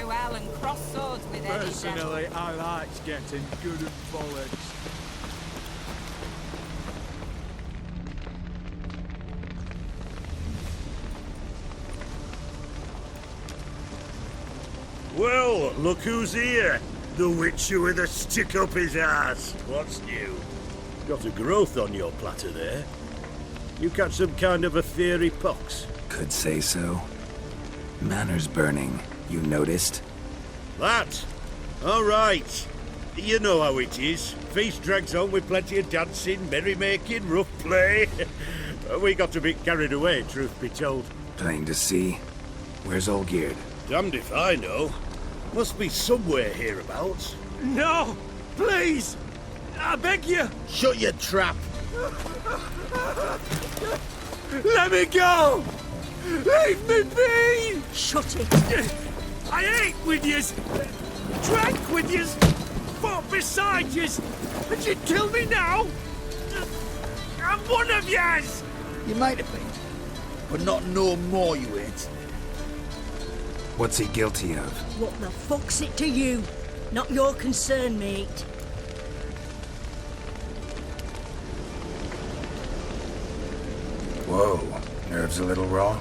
through hell and cross swords with any Personally, I like getting good and bollocks. Well, look who's here. The Witcher with a stick up his ass. What's new? Got a growth on your platter there. You catch some kind of a fiery pox? Could say so. Manor's burning, you noticed? That? All right. You know how it is. Feast drags on with plenty of dancing, merrymaking, rough play. We got a bit carried away, truth be told. Plain to see. Where's Olgierd? Damned if I know. Must be somewhere hereabouts. No! Please! I beg you! Shut your trap! Let me go! Leave me be! Shut it! I ate with yous! Drank with yous! Fought beside yous! And you'd kill me now? I'm one of yous! You might have been, but not no more you ain't. What's he guilty of? What the fuck's it to you? Not your concern, mate. Whoa, nerves a little raw?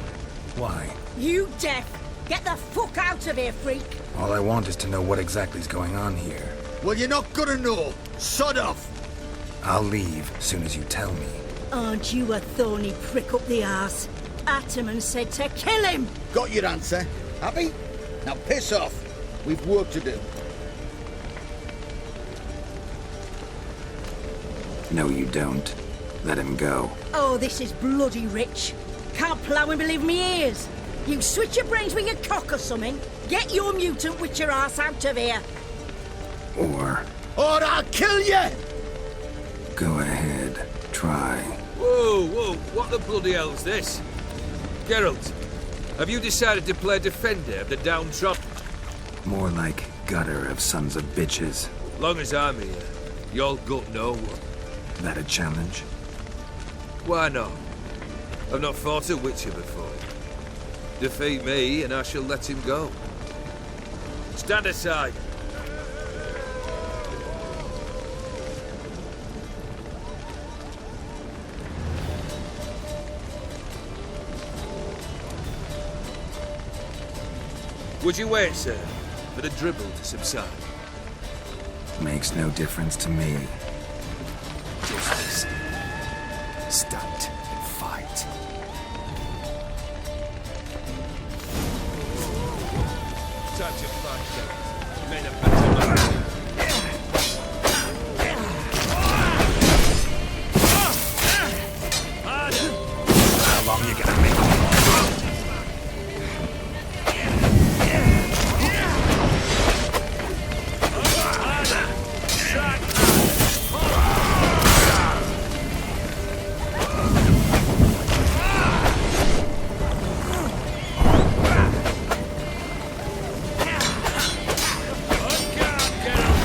Why? You deaf! Get the fuck out of here, freak! All I want is to know what exactly's going on here. Well, you're not gonna know. Sod off. I'll leave as soon as you tell me. Aren't you a thorny prick up the arse? Ataman said to kill him! Got your answer. Happy? Now piss off. We've work to do. No, you don't. Let him go. Oh, this is bloody rich. Can't plough and believe me ears. You switch your brains with your cock or something. Get your mutant witcher ass out of here. Or I'll kill you! go ahead, try. Whoa, what the bloody hell's this? Geralt, have you decided to play defender of the downtrodden? More like gutter of sons of bitches. Long as I'm here, you'll gut no one. That a challenge? Why not? I've not fought a Witcher before. Defeat me and I shall let him go. Stand aside. Would you wait, sir, for the dribble to subside? Makes no difference to me. Justice. Stunt. Fight. Time to fight, Geralt. Made a better man. How long you gonna make me? On guard, Geralt.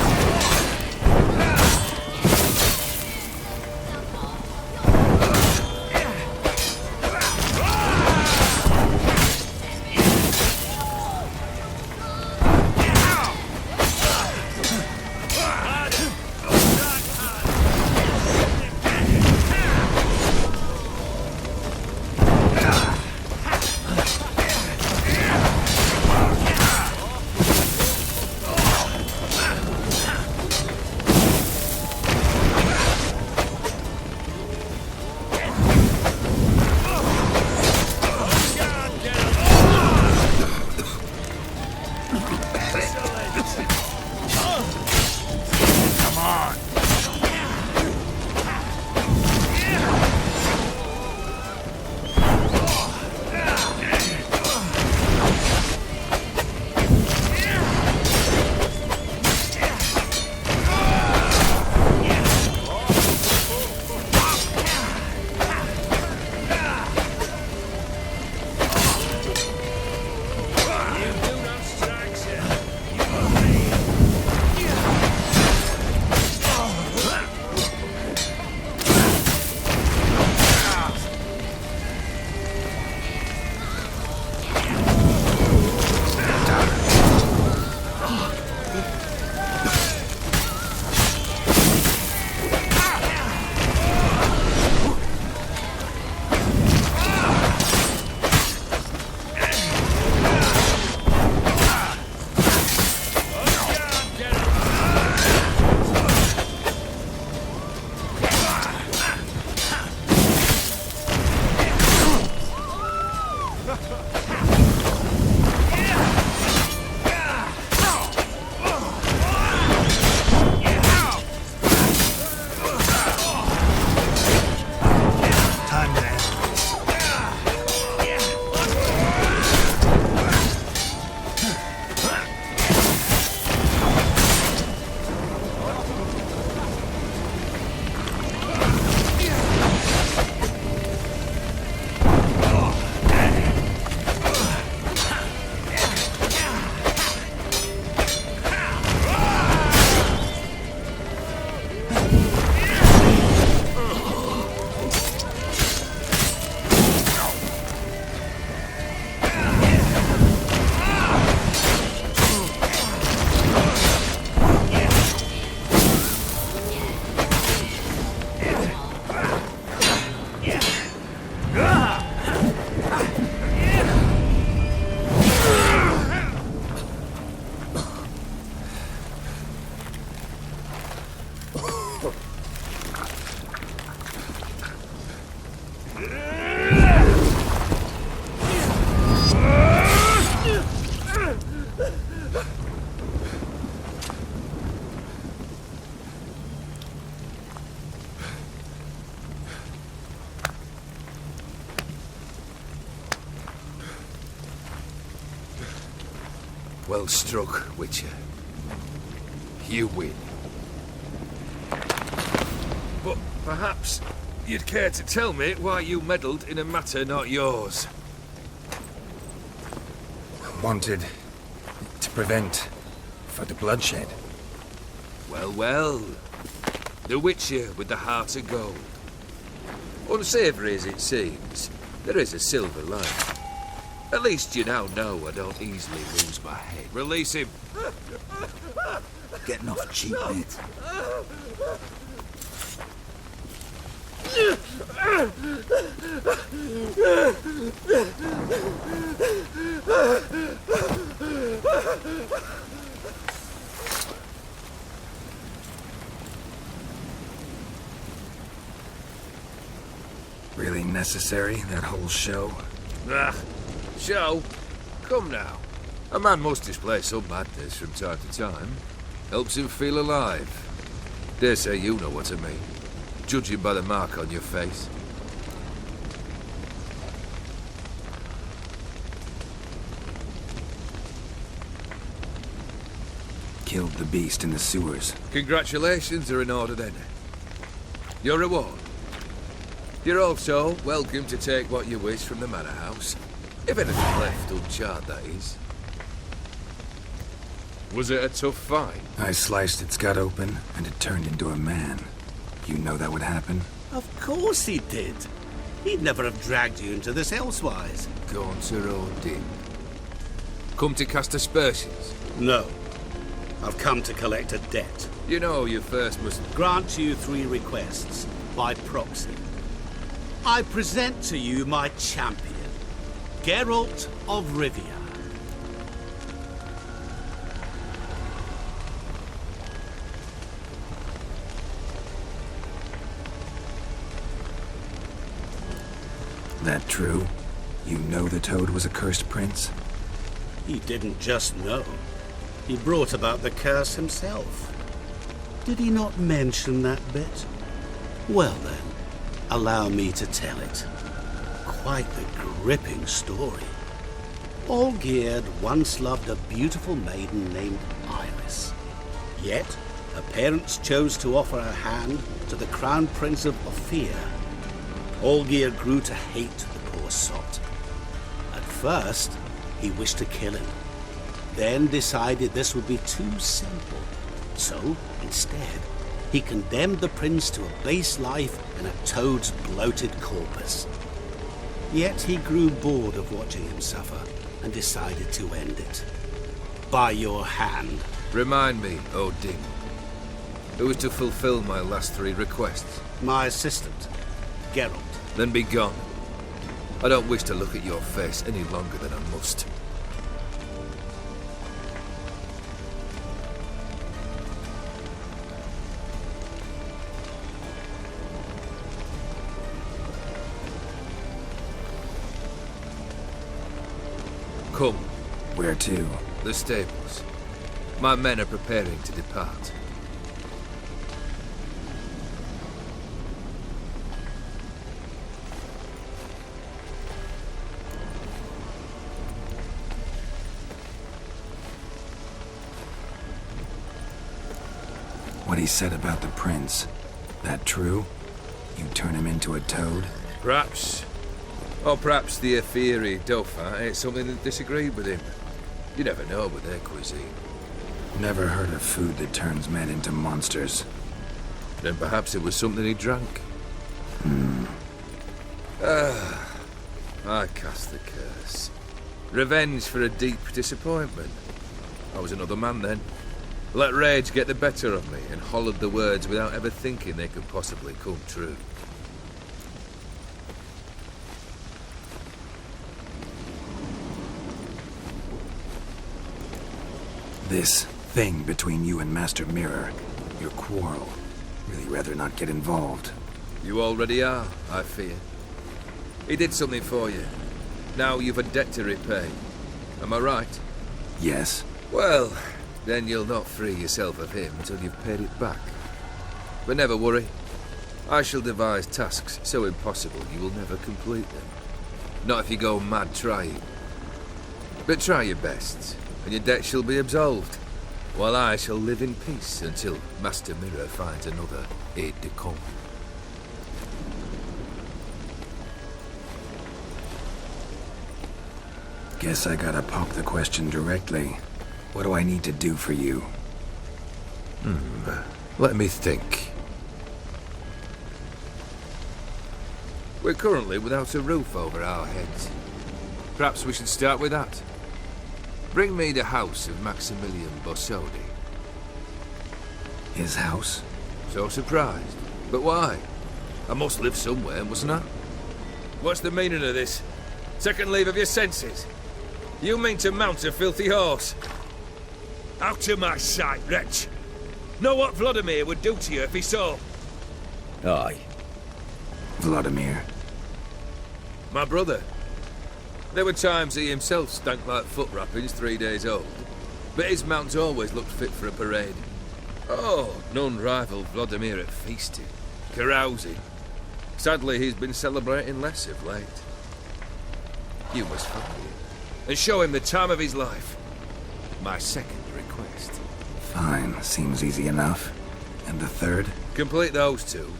Well struck, Witcher. You win. But perhaps you'd care to tell me why you meddled in a matter not yours. Wanted to prevent further bloodshed. Well, well. The Witcher with the heart of gold. Unsavoury as it seems, there is a silver lining. At least you now know I don't easily lose my head. Release him. Getting off cheap, mate. Really necessary, that whole show? Ah, show? Come now. A man must display some madness from time to time. Helps him feel alive. Dare say you know what I mean. Judging by the mark on your face. Killed the beast in the sewers. Congratulations are in order then. Your reward. You're also welcome to take what you wish from the manor house. If anything left uncharred, that is. Was it a tough fight? I sliced its gut open, and it turned into a man. You know that would happen? Of course he did. He'd never have dragged you into this elsewise. Gaunter Odin. Come to cast aspersions. No. I've come to collect a debt. You know you first must... Grant you 3 requests, by proxy. I present to you my champion, Geralt of Rivia. That true? You know the Toad was a cursed prince? He didn't just know. He brought about the curse himself. Did he not mention that bit? Well then, allow me to tell it. Quite the gripping story. Olgierd once loved a beautiful maiden named Iris. Yet, her parents chose to offer her hand to the Crown Prince of Ophir. Olgierd grew to hate the poor sot. At first, he wished to kill him. Then decided this would be too simple. So, instead, he condemned the prince to a base life in a toad's bloated corpus. Yet he grew bored of watching him suffer and decided to end it. By your hand. Remind me, Odin. Who is to fulfill my last 3 requests? My assistant, Geralt. Then be gone. I don't wish to look at your face any longer than I must. Come. Where to? The stables. My men are preparing to depart. What he said about the prince, that true? You turn him into a toad? Perhaps. Or perhaps the Ephiri Dauphin ate something that disagreed with him. You never know with their cuisine. Never heard of food that turns men into monsters. Then perhaps it was something he drank. I cast the curse. Revenge for a deep disappointment. I was another man then. Let rage get the better of me and hollered the words without ever thinking they could possibly come true. This thing between you and Master Mirror, your quarrel, really rather not get involved. You already are, I fear. He did something for you. Now you've a debt to repay. Am I right? Yes. Well, then you'll not free yourself of him until you've paid it back. But never worry. I shall devise tasks so impossible you will never complete them. Not if you go mad trying. But try your best. and your debt shall be absolved, while I shall live in peace until Master Mirror finds another aide-de-camp. Guess I gotta pop the question directly. What do I need to do for you? Let me think. We're currently without a roof over our heads. Perhaps we should start with that. Bring me the house of Maximilian Borsodi. His house? So surprised. But why? I must live somewhere, mustn't I? What's the meaning of this? Second leave of your senses? You mean to mount a filthy horse? Out of my sight, wretch! Know what Vladimir would do to you if he saw? Aye. Vladimir. My brother. There were times he himself stank like foot wrappings 3 days old, but his mount always looked fit for a parade. Oh, none rivaled Vladimir at feasting, carousing. Sadly, he's been celebrating less of late. You must find him, and show him the time of his life. My second request. Fine, seems easy enough. And the third? Complete those two,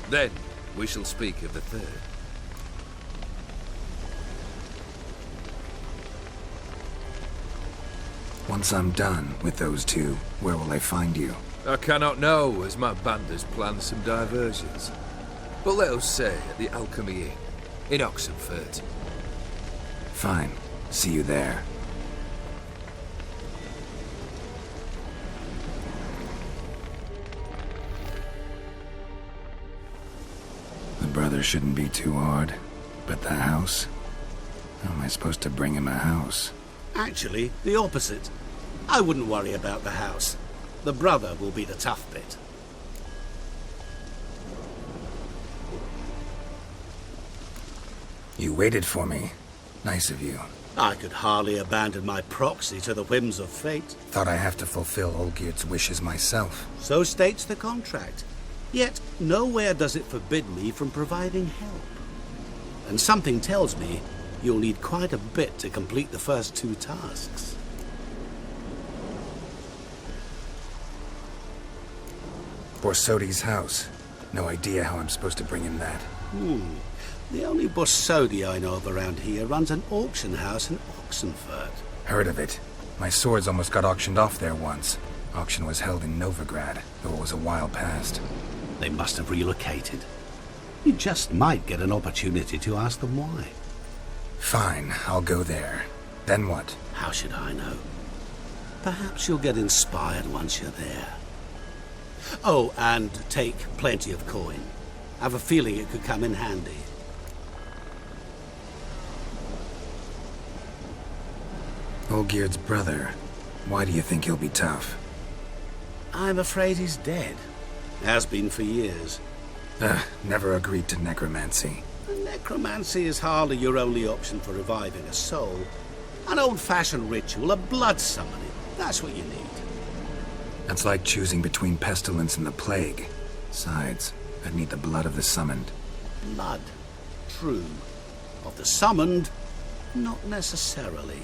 then we shall speak of the third. Once I'm done with those two, where will I find you? I cannot know, as my band has planned some diversions. But let us say at the Alchemy Inn, in Oxenfurt. Fine. See you there. The brother shouldn't be too hard. But the house? How am I supposed to bring him a house? Actually, the opposite. I wouldn't worry about the house. The brother will be the tough bit. You waited for me. Nice of you. I could hardly abandon my proxy to the whims of fate. Thought I have to fulfill Olgierd's wishes myself. So states the contract. Yet, nowhere does it forbid me from providing help. And something tells me you'll need quite a bit to complete the first 2 tasks. Borsodi's house. No idea how I'm supposed to bring him that. The only Borsodi I know of around here runs an auction house in Oxenfurt. Heard of it. My swords almost got auctioned off there once. Auction was held in Novigrad, though it was a while past. They must have relocated. You just might get an opportunity to ask them why. Fine, I'll go there. Then what? How should I know? Perhaps you'll get inspired once you're there. Oh, and take plenty of coin. I have a feeling it could come in handy. Olgierd's brother. Why do you think he'll be tough? I'm afraid he's dead. Has been for years. Never agreed to necromancy. Necromancy is hardly your only option for reviving a soul. An old-fashioned ritual, a blood summoning. That's what you need. That's like choosing between pestilence and the plague. Besides, I'd need the blood of the summoned. Blood. True. Of the summoned, not necessarily.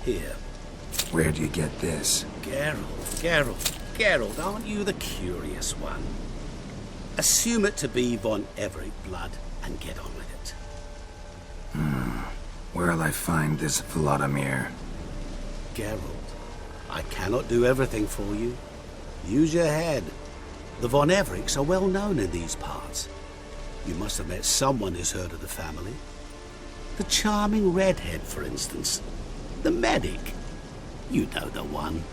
Here. Where do you get this? Geralt, aren't you the curious one? Assume it to be von Everett blood and get on with it. Where'll I find this Vladimir? Geralt, I cannot do everything for you. Use your head. The von Evericks are well known in these parts. You must have met someone who's heard of the family. The charming redhead, for instance. The medic. You know the one.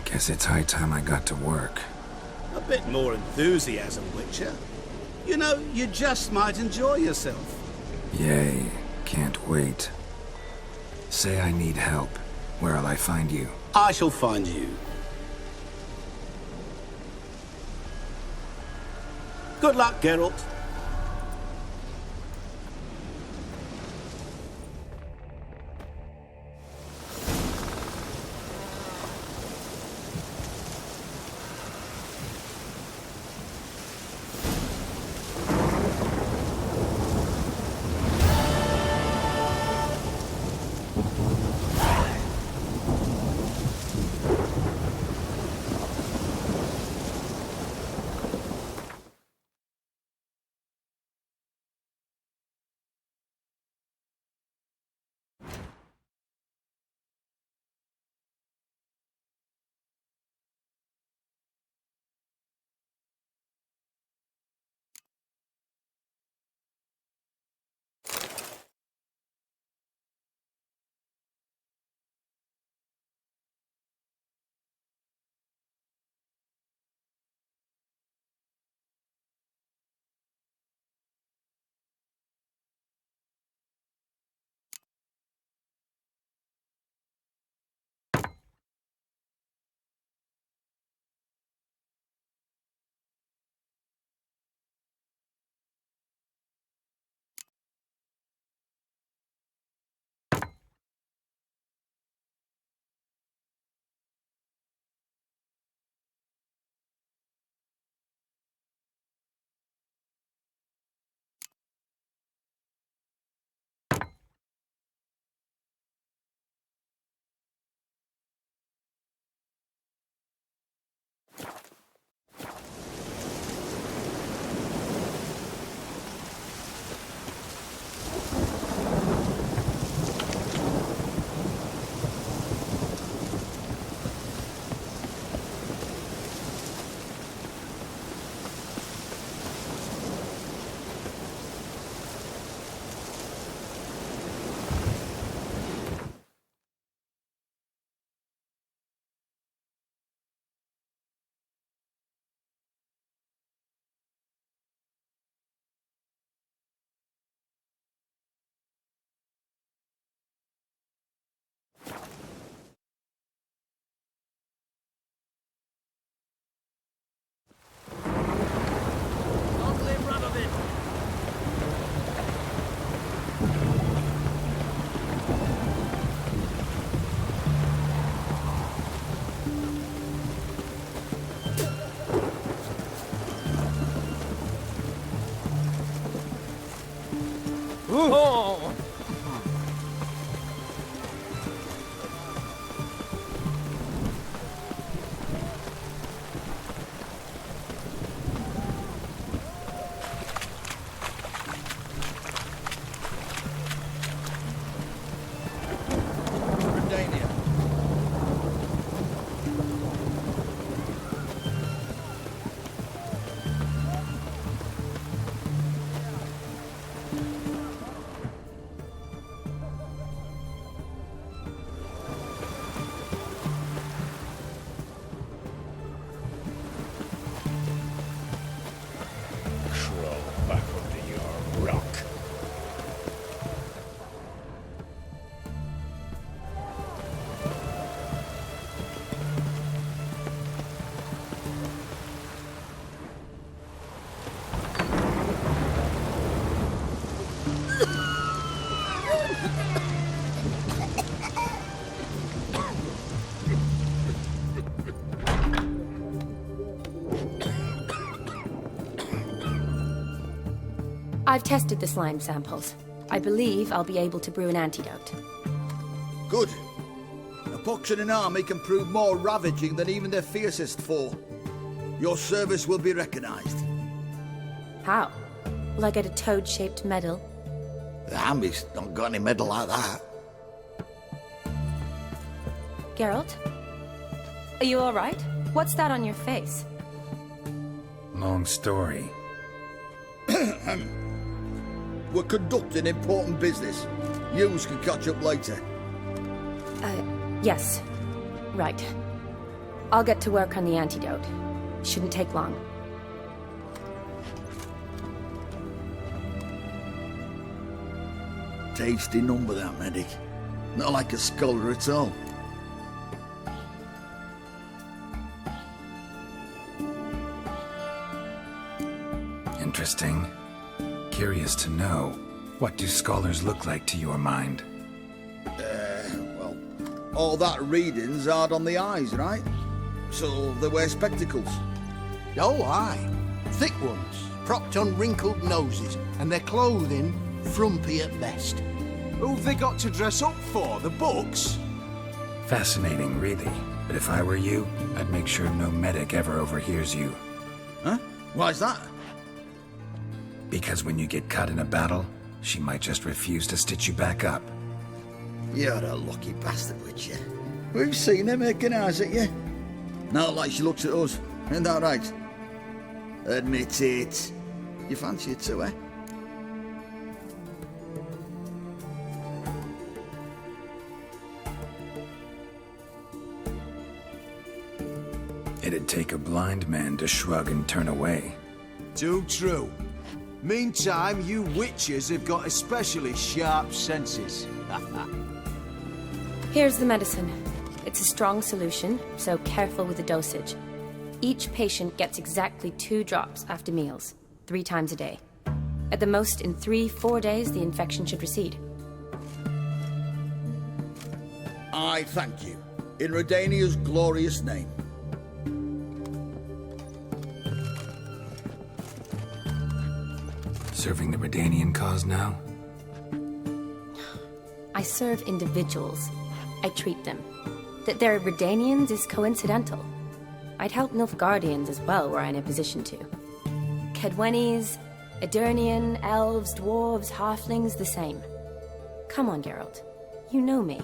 Guess it's high time I got to work. A bit more enthusiasm, Witcher. You know, you just might enjoy yourself. Yay, can't wait. Say I need help. Where'll I find you? I shall find you. Good luck, Geralt. I've tested the slime samples. I believe I'll be able to brew an antidote. Good. A pox in an army can prove more ravaging than even their fiercest foe. Your service will be recognized. How? Will I get a toad-shaped medal? The army's not got any medal like that. Geralt? Are you alright? What's that on your face? Long story. We're conducting important business. Yous can catch up later. Yes. Right. I'll get to work on the antidote. Shouldn't take long. Tasty number, that medic. Not like a scholar at all. Interesting. Curious to know, what do scholars look like to your mind? Well, all that reading's hard on the eyes, right? So they wear spectacles. Oh, aye. Thick ones, propped on wrinkled noses, and their clothing frumpy at best. Who've they got to dress up for? The books? Fascinating, really. But if I were you, I'd make sure no medic ever overhears you. Huh? Why's that? Because when you get caught in a battle, she might just refuse to stitch you back up. You're a lucky bastard, Witcher. We've seen her making eyes at you. Not like she looks at us. Ain't that right? Admit it. You fancy it too, eh? It'd take a blind man to shrug and turn away. Too true. Meantime, you witches have got especially sharp senses. Here's the medicine. It's a strong solution, so careful with the dosage. Each patient gets exactly 2 drops after meals, 3 times a day. At the most, in 3-4 days, the infection should recede. I thank you. In Redania's glorious name. Serving the Redanian cause now? I serve individuals. I treat them. That they're Redanians is coincidental. I'd help Nilfgaardians as well were I in a position to. Kedwenis, Edirnian, elves, dwarves, halflings, the same. Come on, Geralt. You know me.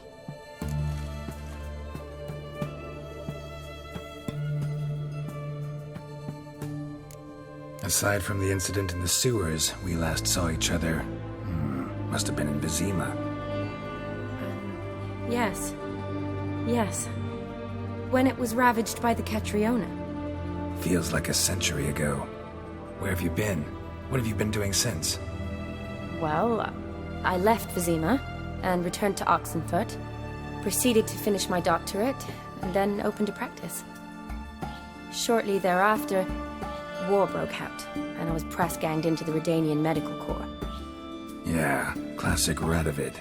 Aside from the incident in the sewers, we last saw each other... must have been in Vizima. Yes. Yes. When it was ravaged by the Catriona. Feels like a century ago. Where have you been? What have you been doing since? Well, I left Vizima and returned to Oxenfurt, proceeded to finish my doctorate, and then opened a practice. Shortly thereafter, war broke out, and I was press-ganged into the Redanian Medical Corps. Yeah, classic Radovid.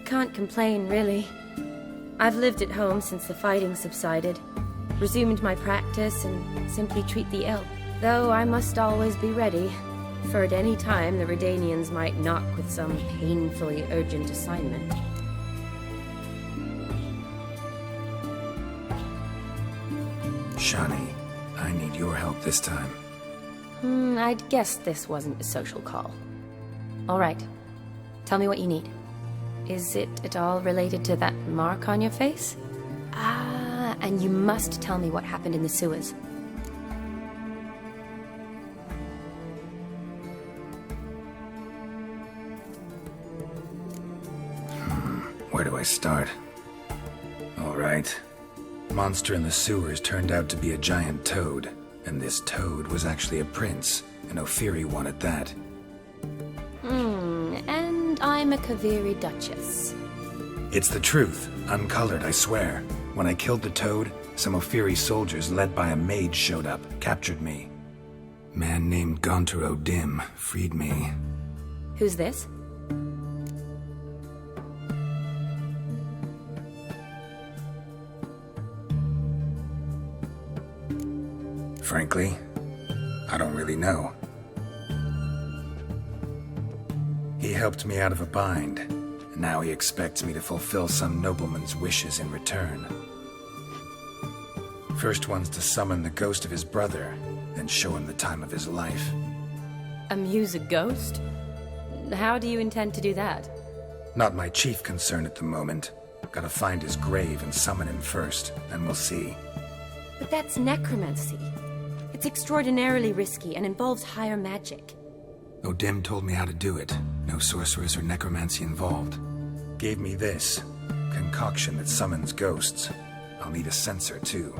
Can't complain, really. I've lived at home since the fighting subsided, resumed my practice, and simply treat the ill. Though I must always be ready, for at any time the Redanians might knock with some painfully urgent assignment. Shani, I need your help this time. I'd guessed this wasn't a social call. All right. Tell me what you need. Is it at all related to that mark on your face? Ah, and you must tell me what happened in the sewers. Where do I start? All right. Monster in the sewers turned out to be a giant toad, and this toad was actually a prince, an Ophiri one at that. And I'm a Kaviri Duchess. It's the truth, uncolored, I swear. When I killed the toad, some Ophiri soldiers led by a mage showed up, captured me. Man named Gontaro Dim freed me. Who's this? Frankly, I don't really know. He helped me out of a bind, and now he expects me to fulfill some nobleman's wishes in return. First one's to summon the ghost of his brother, then show him the time of his life. Amuse a ghost? How do you intend to do that? Not my chief concern at the moment. Gotta find his grave and summon him first, then we'll see. But that's necromancy. It's extraordinarily risky and involves higher magic. Odim told me how to do it. No sorcerers or necromancy involved. Gave me this concoction that summons ghosts. I'll need a censer, too.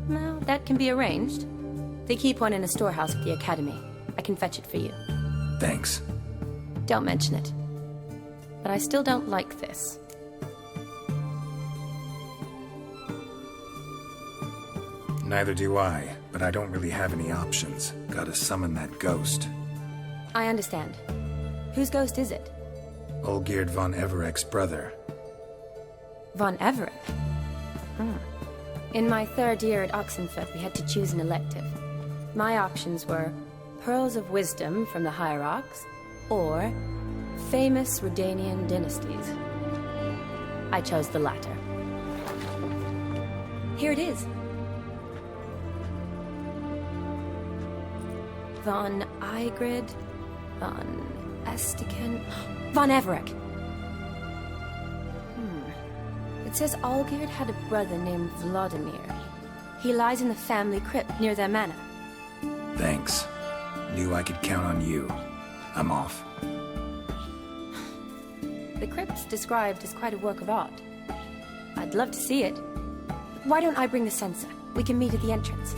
Well, that can be arranged. They keep one in a storehouse at the academy. I can fetch it for you. Thanks. Don't mention it. But I still don't like this. Neither do I, but I don't really have any options. Gotta summon that ghost. I understand. Whose ghost is it? Olgierd von Everek's brother. Von Everek? In my third year at Oxenford, we had to choose an elective. My options were Pearls of Wisdom from the Hierarchs, or Famous Redanian Dynasties. I chose the latter. Here it is. Von Igrid, Von Estiken, Von Everek. It says Olgierd had a brother named Vladimir. He lies in the family crypt near their manor. Thanks. Knew I could count on you. I'm off. The crypt's described as quite a work of art. I'd love to see it. Why don't I bring the censer? We can meet at the entrance.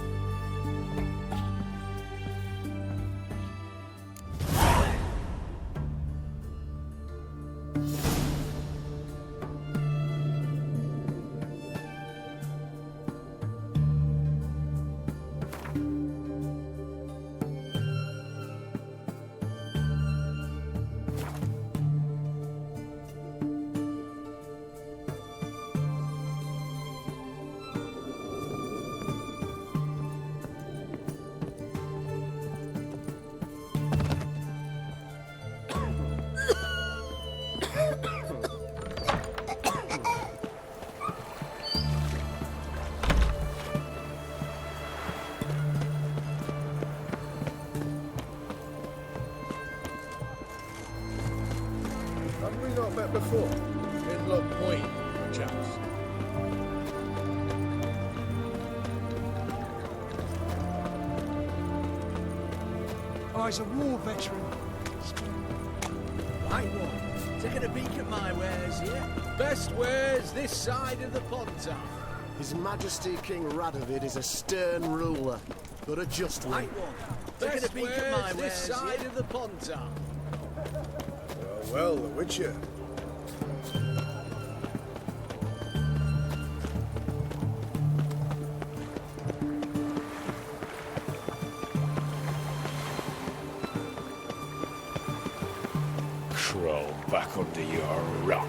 Have we not met before? In Lock Point, perchance? Oh, he's a war veteran. Right one. Taking a peek at my wares here. Best wares this side of the Pontar. His Majesty King Radovid is a stern ruler, but a just one. Right one. Taking a peek at my wares this side of the Pontar. Well, the Witcher. Crawl back under your rock.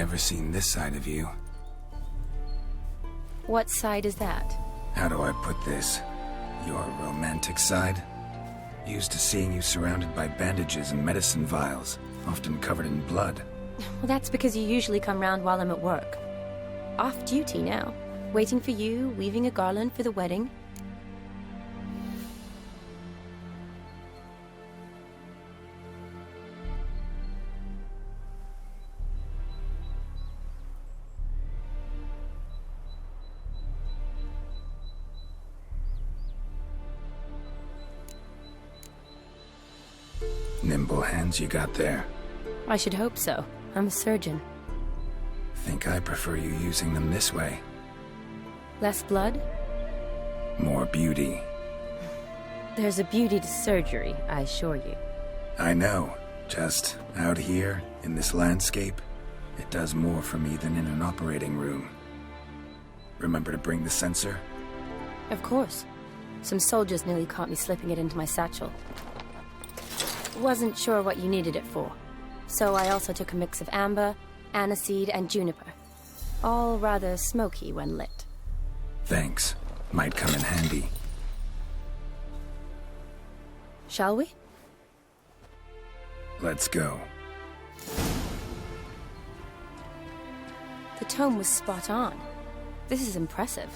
never seen this side of you. What side is that? How do I put this? Your romantic side? Used to seeing you surrounded by bandages and medicine vials, often covered in blood. Well, that's because you usually come round while I'm at work. Off duty now. Waiting for you, weaving a garland for the wedding. Nimble hands you got there. I should hope so. I'm a surgeon. Think I prefer you using them this way. Less blood? More beauty. There's a beauty to surgery, I assure you. I know. Just out here, in this landscape, it does more for me than in an operating room. Remember to bring the sensor? Of course. Some soldiers nearly caught me slipping it into my satchel. Wasn't sure what you needed it for, so I also took a mix of amber, aniseed, and juniper. All rather smoky when lit. Thanks. Might come in handy. Shall we? Let's go. The tome was spot on. This is impressive.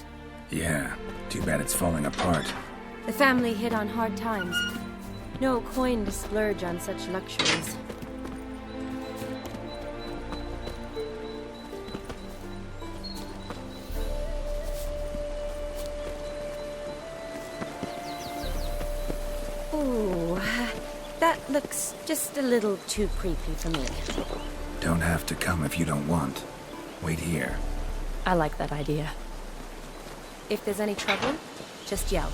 Yeah, too bad it's falling apart. The family hit on hard times. No coin to splurge on such luxuries. Ooh, that looks just a little too creepy for me. Don't have to come if you don't want. Wait here. I like that idea. If there's any trouble, just yell.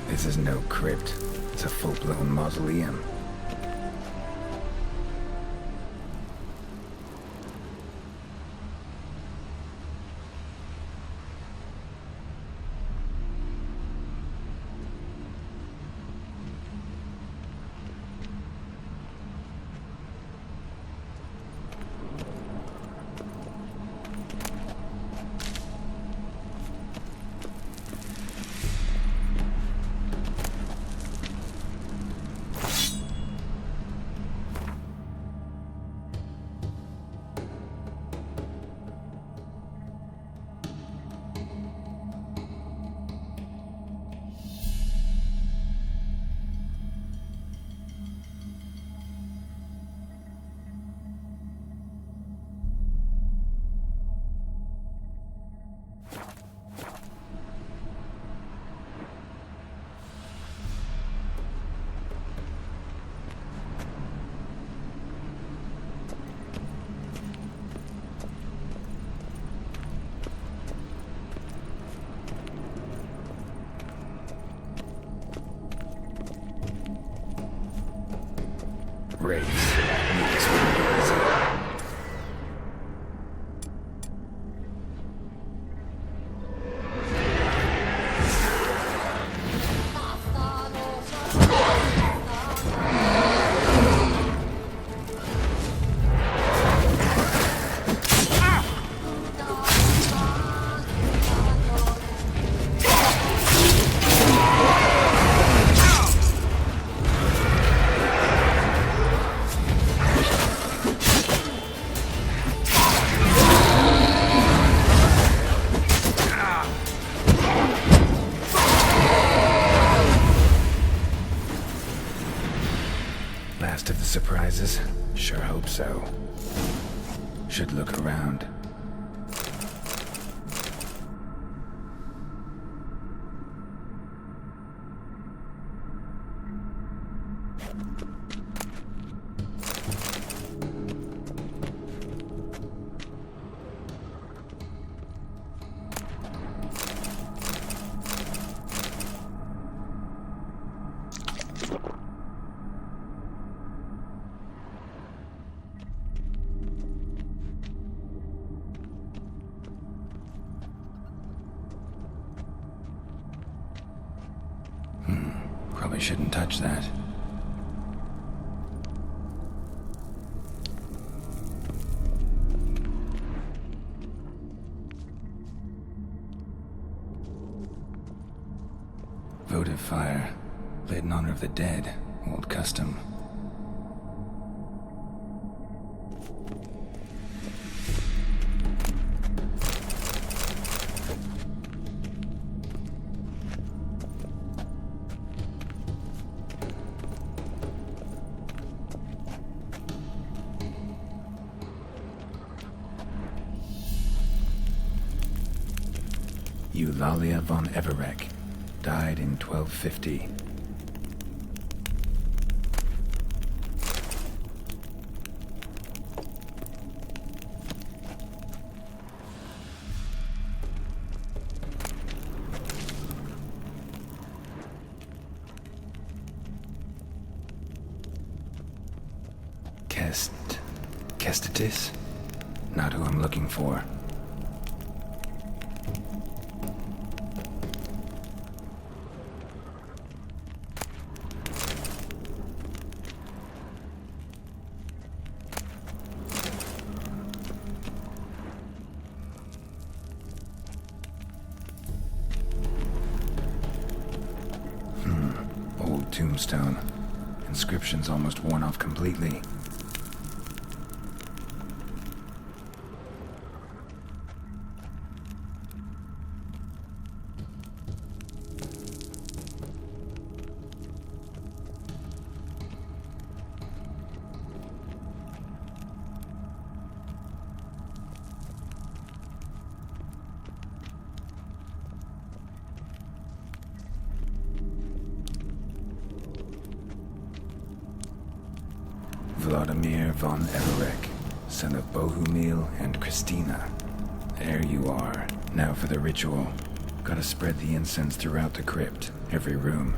This is no crypt. It's a full-blown mausoleum. Race. This wouldn't be easy. Last of the surprises? Sure hope so. Should look around. Probably shouldn't touch that. Votive fire, lit in honor of the dead, old custom. Eulalia von Everek, died in 1250. Kestitis? Not who I'm looking for. Old tombstone. Inscription's almost worn off completely. Vladimir von Everek, son of Bohumil and Christina. There you are. Now for the ritual. Gotta spread the incense throughout the crypt, every room.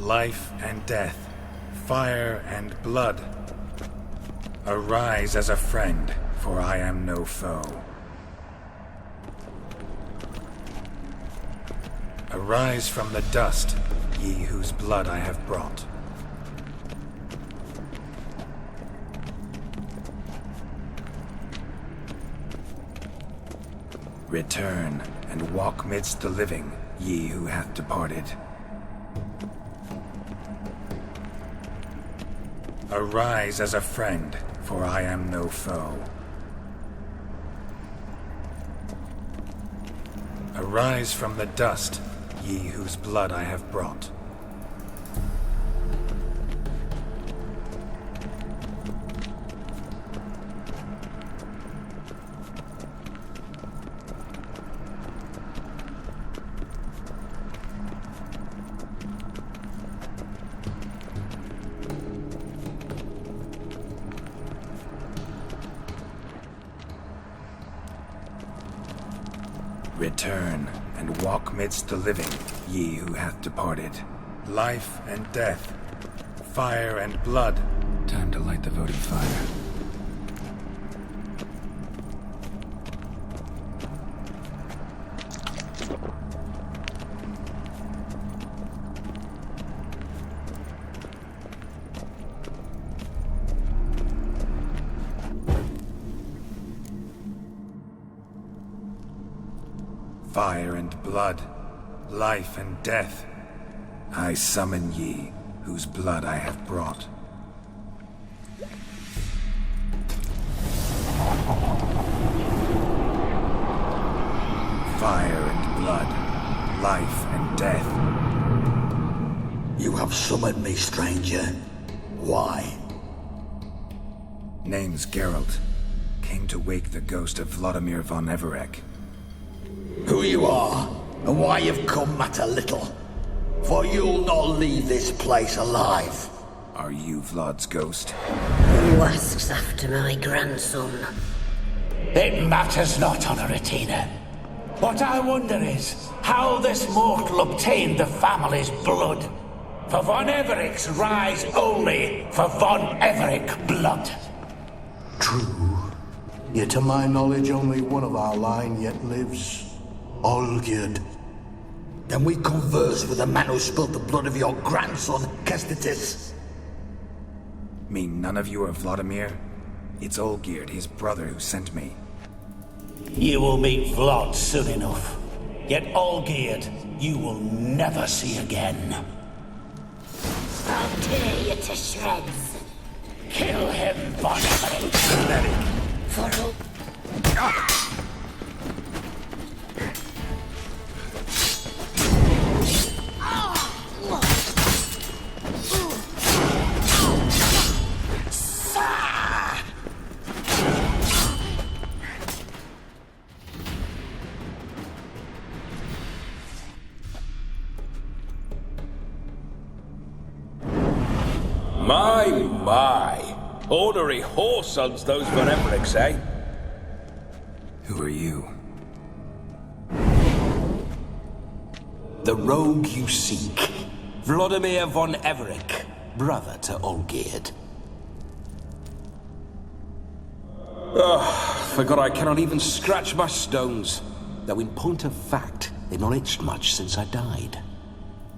Life and death, fire and blood. Arise as a friend, for I am no foe. Arise from the dust, ye whose blood I have brought. Return and walk midst the living, ye who hath departed. Arise as a friend, for I am no foe. Arise from the dust, ye whose blood I have brought. Return and walk midst the living, ye who hath departed. Life and death, fire and blood. Time to light the votive fire. Fire and blood, life and death, I summon ye, whose blood I have brought. Fire and blood, life and death. You have summoned me, stranger. Why? Name's Geralt. Came to wake the ghost of Vladimir von Everek. Who you are? And why you've come matter little. For you'll not leave this place alive. Are you Vlad's ghost? Who asks after my grandson? It matters not, Honoratina. What I wonder is how this mortal obtained the family's blood. For von Everic's rise only for von Everic blood. True. Yet to my knowledge, only one of our line yet lives. Olgierd. Then we converse with the man who spilled the blood of your grandson, Kestitis. Mean none of you are Vladimir? It's Olgierd, his brother, who sent me. You will meet Vlad soon enough. Yet Olgierd, you will never see again. I'll tear you to shreds. Kill him, von Everett. For all... My. Ornery whoresons, those von Evericks, eh? Who are you? The rogue you seek. Vladimir von Everic, brother to Olgierd. Forgot I cannot even scratch my stones. Though in point of fact, they've not itched much since I died.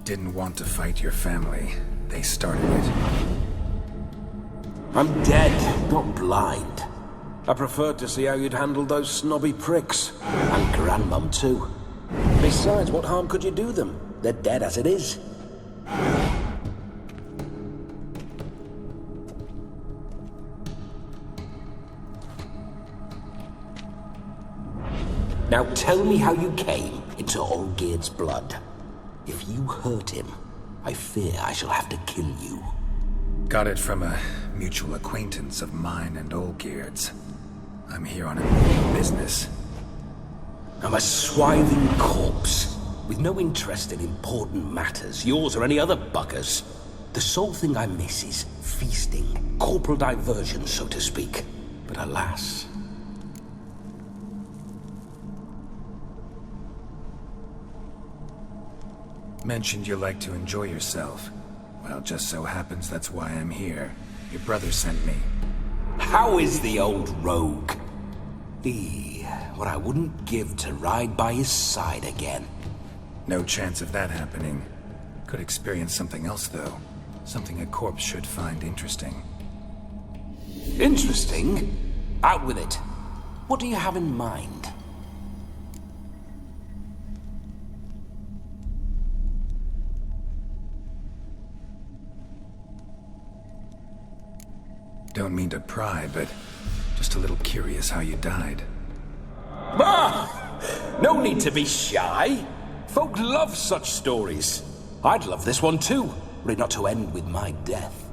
Didn't want to fight your family. They started it. I'm dead, not blind. I preferred to see how you'd handle those snobby pricks. And Grandmum too. Besides, what harm could you do them? They're dead as it is. Now tell me how you came into Olgierd's blood. If you hurt him, I fear I shall have to kill you. Got it from a mutual acquaintance of mine and Olgierd's. I'm here on a business. I'm a swithing corpse, with no interest in important matters, yours or any other buggers. The sole thing I miss is feasting, corporal diversion, so to speak. But alas... Mentioned you like to enjoy yourself. Well, just so happens that's why I'm here. Your brother sent me. How is the old rogue? What I wouldn't give to ride by his side again. No chance of that happening. Could experience something else, though. Something a corpse should find interesting. Interesting? Out with it. What do you have in mind? Don't mean to pry, but just a little curious how you died. No need to be shy. Folk love such stories. I'd love this one too, were it not to end with my death.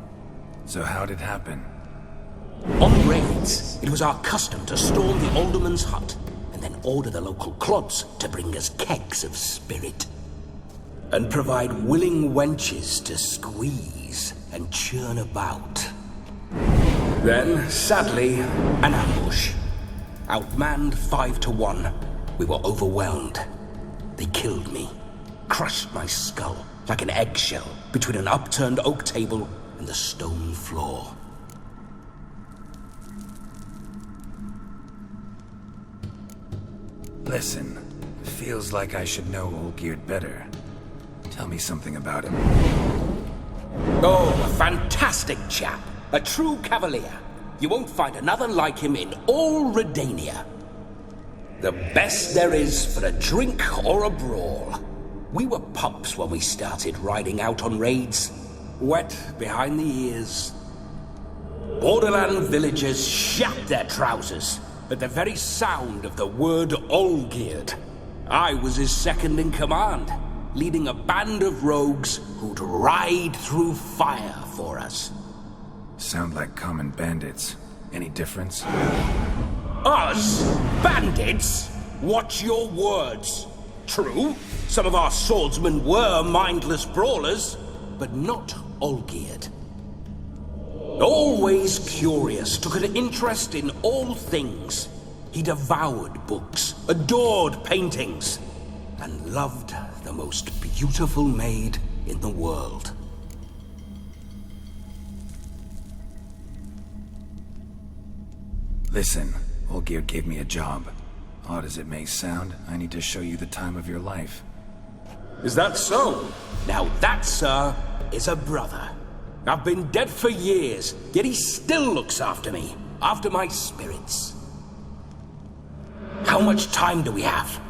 So how'd it happen? On raids, it was our custom to storm the alderman's hut, and then order the local clods to bring us kegs of spirit. And provide willing wenches to squeeze and churn about. Then, sadly, an ambush. Outmanned 5-1. We were overwhelmed. They killed me. Crushed my skull like an eggshell between an upturned oak table and the stone floor. Listen, feels like I should know Olgierd better. Tell me something about him. Oh, a fantastic chap. A true cavalier. You won't find another like him in all Redania. The best there is for a drink or a brawl. We were pups when we started riding out on raids. Wet behind the ears. Borderland villagers shat their trousers at the very sound of the word Olgierd. I was his second in command, leading a band of rogues who'd ride through fire for us. Sound like common bandits. Any difference? Us? Bandits? Watch your words. True, some of our swordsmen were mindless brawlers, but not all-geared. Always curious, took an interest in all things. He devoured books, adored paintings, and loved the most beautiful maid in the world. Listen, Olgierd gave me a job. Odd as it may sound, I need to show you the time of your life. Is that so? Now that, sir, is a brother. I've been dead for years, yet he still looks after me, after my spirits. How much time do we have?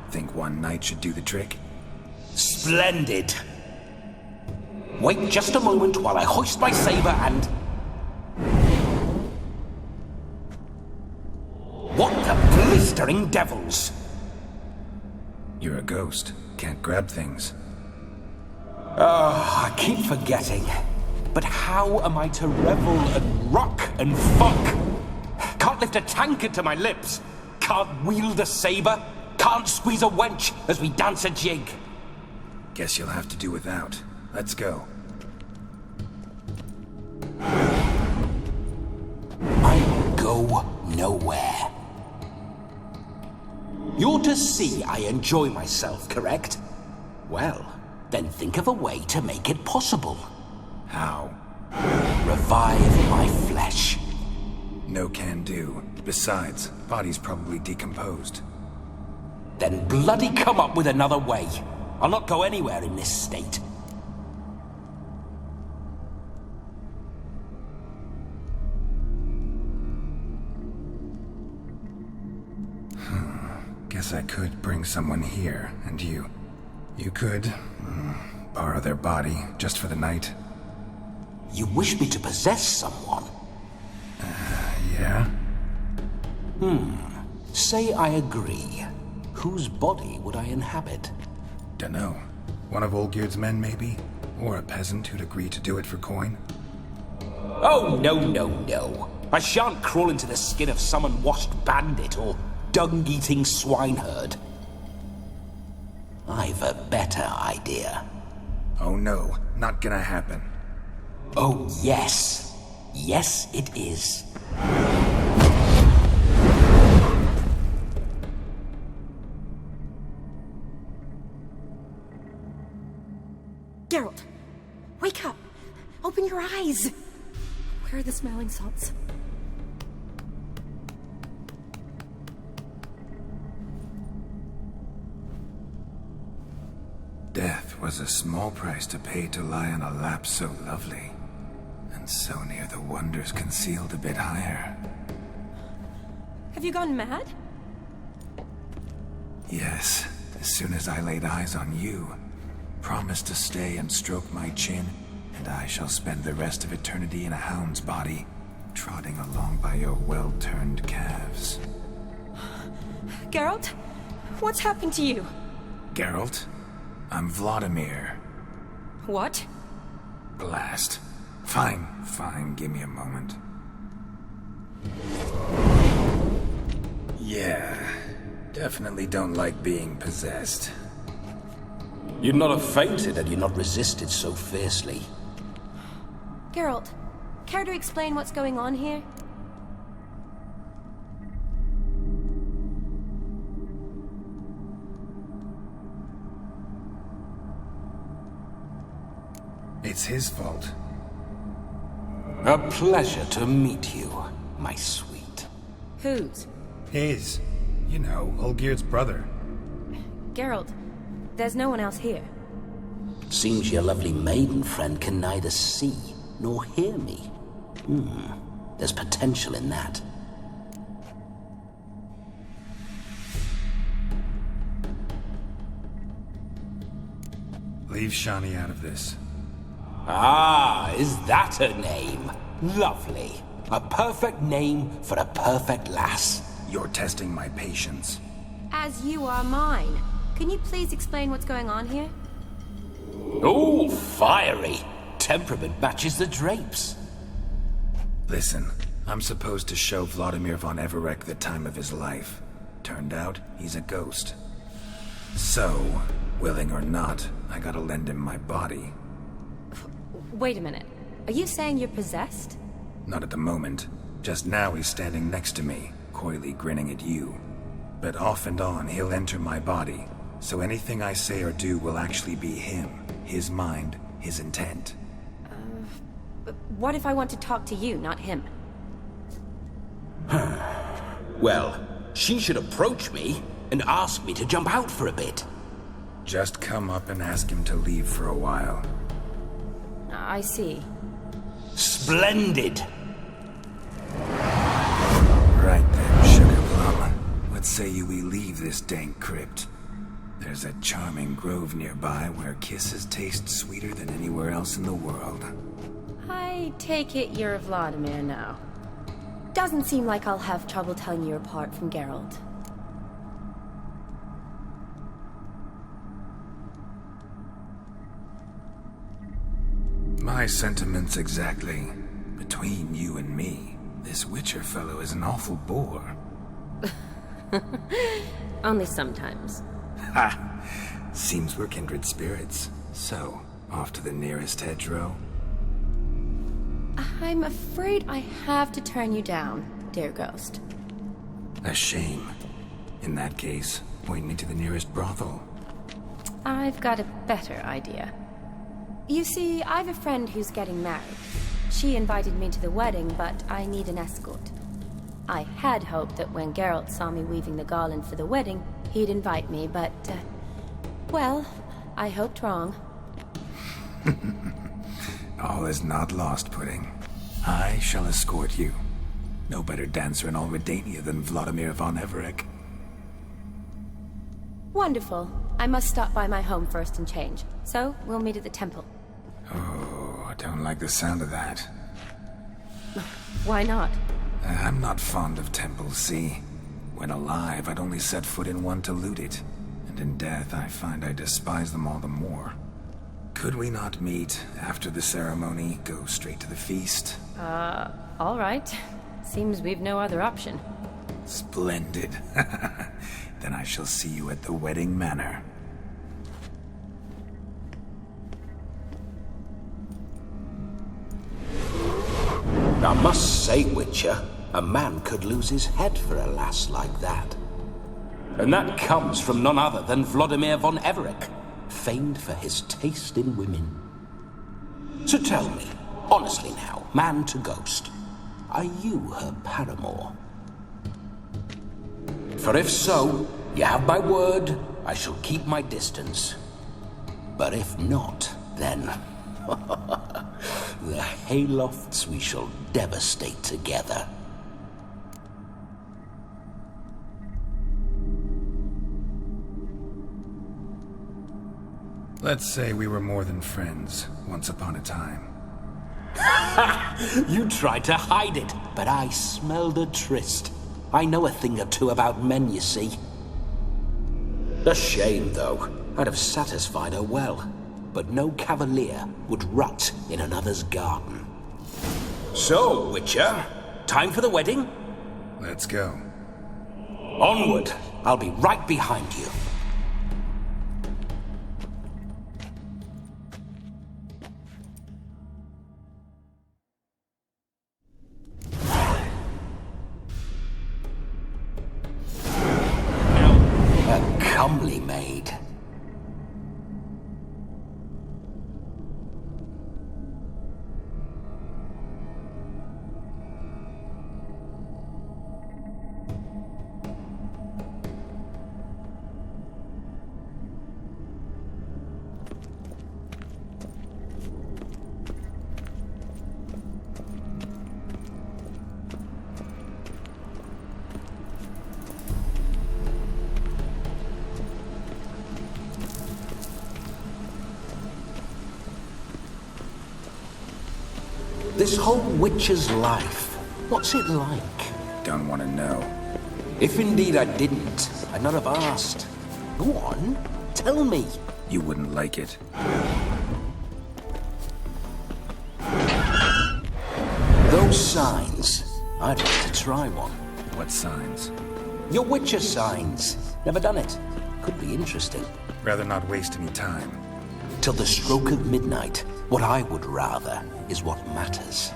Think one night should do the trick? Splendid. Wait just a moment while I hoist my saber and... What the blistering devils? You're a ghost. Can't grab things. I keep forgetting. But how am I to revel and rock and fuck? Can't lift a tankard to my lips. Can't wield a saber. Can't squeeze a wench as we dance a jig. Guess you'll have to do without. Let's go. I go nowhere. You're to see I enjoy myself, correct? Well, then think of a way to make it possible. How? Revive my flesh. No can do. Besides, body's probably decomposed. Then bloody come up with another way. I'll not go anywhere in this state. Guess I could bring someone here, and you could borrow their body just for the night. You wish me to possess someone? Yeah? Say I agree. Whose body would I inhabit? Dunno. One of Olgierd's men, maybe? Or a peasant who'd agree to do it for coin? Oh, no. I shan't crawl into the skin of some unwashed bandit or dung-eating swineherd. I've a better idea. Oh no, not gonna happen. Oh, yes. Yes, it is. Geralt, wake up! Open your eyes! Where are the smelling salts? Death was a small price to pay to lie on a lap so lovely, and so near the wonders concealed a bit higher. Have you gone mad? Yes, as soon as I laid eyes on you, promised to stay and stroke my chin, and I shall spend the rest of eternity in a hound's body, trotting along by your well-turned calves. Geralt? What's happened to you? Geralt? I'm Vladimir. What? Blast. Fine, give me a moment. Yeah, definitely don't like being possessed. You'd not have fainted had you not resisted so fiercely. Geralt, care to explain what's going on here? It's his fault. A pleasure to meet you, my sweet. Whose? His. You know, Olgierd's brother. Geralt, there's no one else here. Seems your lovely maiden friend can neither see nor hear me. There's potential in that. Leave Shani out of this. Ah, is that her name? Lovely. A perfect name for a perfect lass. You're testing my patience. As you are mine. Can you please explain what's going on here? Oh, fiery. Temperament matches the drapes. Listen, I'm supposed to show Vladimir von Everec the time of his life. Turned out, he's a ghost. So, willing or not, I gotta lend him my body. Wait a minute. Are you saying you're possessed? Not at the moment. Just now he's standing next to me, coyly grinning at you. But off and on, he'll enter my body. So anything I say or do will actually be him. His mind, his intent. What if I want to talk to you, not him? Well, she should approach me and ask me to jump out for a bit. Just come up and ask him to leave for a while. I see. Splendid! Right then, Sugar Plum. What say you we leave this dank crypt? There's a charming grove nearby where kisses taste sweeter than anywhere else in the world. I take it you're Vladimir now. Doesn't seem like I'll have trouble telling you apart from Geralt. My sentiments exactly. Between you and me, this Witcher fellow is an awful bore. Only sometimes. Ha! Seems we're kindred spirits. So, off to the nearest hedgerow? I'm afraid I have to turn you down, dear ghost. A shame. In that case, point me to the nearest brothel. I've got a better idea. You see, I've a friend who's getting married. She invited me to the wedding, but I need an escort. I had hoped that when Geralt saw me weaving the garland for the wedding, he'd invite me, but, well, I hoped wrong. All is not lost, Pudding. I shall escort you. No better dancer in all Redania than Vladimir von Everec. Wonderful. I must stop by my home first and change, so we'll meet at the temple. Oh, I don't like the sound of that. Why not? I'm not fond of temples, see? When alive, I'd only set foot in one to loot it. And in death, I find I despise them all the more. Could we not meet after the ceremony, go straight to the feast? All right. Seems we've no other option. Splendid. Then I shall see you at the wedding manor. I must say, Witcher, a man could lose his head for a lass like that. And that comes from none other than Vladimir von Everec, famed for his taste in women. So tell me, honestly now, man to ghost, are you her paramour? For if so, you have my word, I shall keep my distance. But if not, then the Halotts we shall devastate together. Let's say we were more than friends, once upon a time. You tried to hide it, but I smelled a tryst. I know a thing or two about men, you see. A shame, though. I'd have satisfied her well. But no cavalier would rot in another's garden. So, Witcher, time for the wedding? Let's go. Onward! I'll be right behind you. A comely maid. This whole Witcher's life, what's it like? Don't want to know. If indeed I didn't, I'd not have asked. Go on, tell me. You wouldn't like it. Those signs, I'd like to try one. What signs? Your Witcher signs. Never done it. Could be interesting. Rather not waste any time. Till the stroke of midnight, what I would rather is what matters.